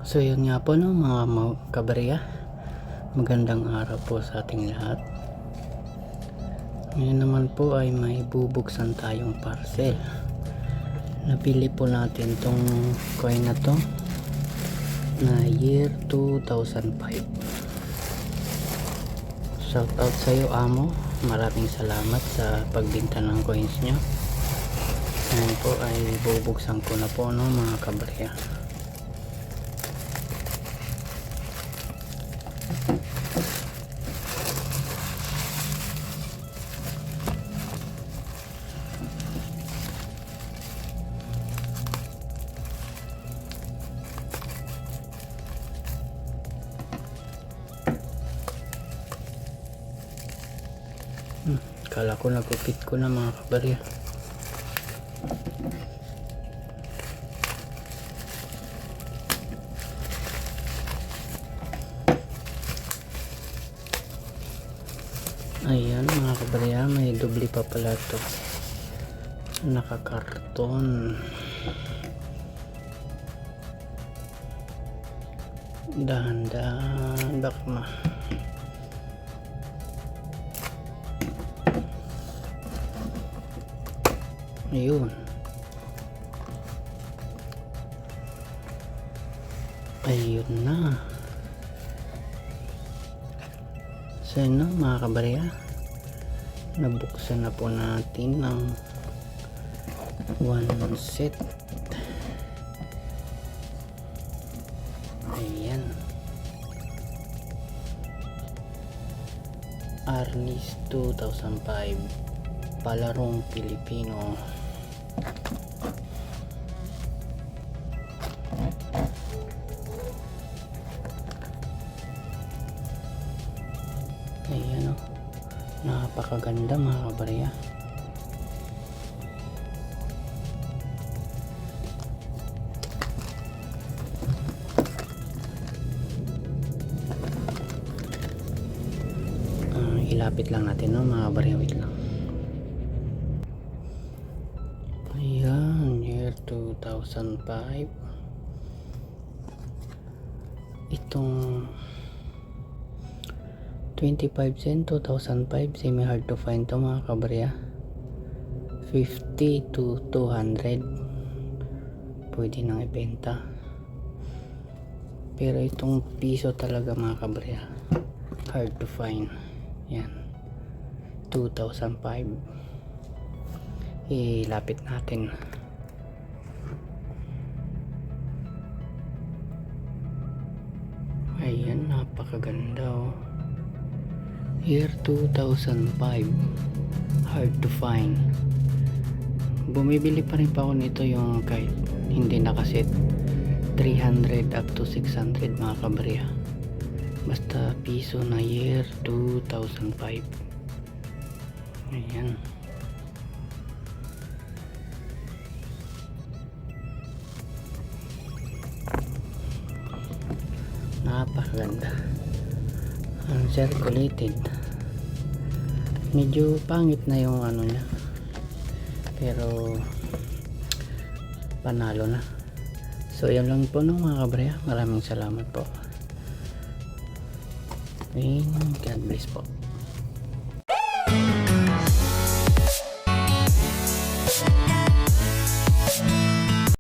So yun nga po no mga kabarya, magandang araw po sa ating lahat. Ngayon naman po ay may bubuksan tayong parcel. Napili po natin tong coin na to na year 2005. Shout out sa iyo amo, maraming salamat sa pagbinta ng coins nyo. Ngayon po ay bubuksan ko na po no mga kabarya. Kala ko nagupit ko na mga kabarya. Ayan mga kabarya, may doble pa pala to, nakakarton. Dahan-dahan bakma. Ayun. Ayun na. So yun na mga kabarya, nabuksan na po natin ng one set. Ayan, Arnis 2005, palarong Pilipino. Ayan o, napakaganda mga kabarya. Ilapit lang natin no mga kabarya, wait lang. Ayan, year 2005. Itong 25 cent 2005, semi hard to find to mga kabarya. 50 to 200 pwede nang ibenta, pero itong piso talaga mga kabarya hard to find. Yan, 2005. Ilapit natin. Ayan, napakaganda oh. Year 2005, hard to find. Bumibili pa rin pa ako nito yung kahit hindi nakaset, 300 up to 600 mga kabarya, basta piso na year 2005. Ayan, napakaganda. Uncirculated, medyo pangit na yung ano niya, pero panalo na. So yan lang po no mga kabarya, maraming salamat po and God bless po.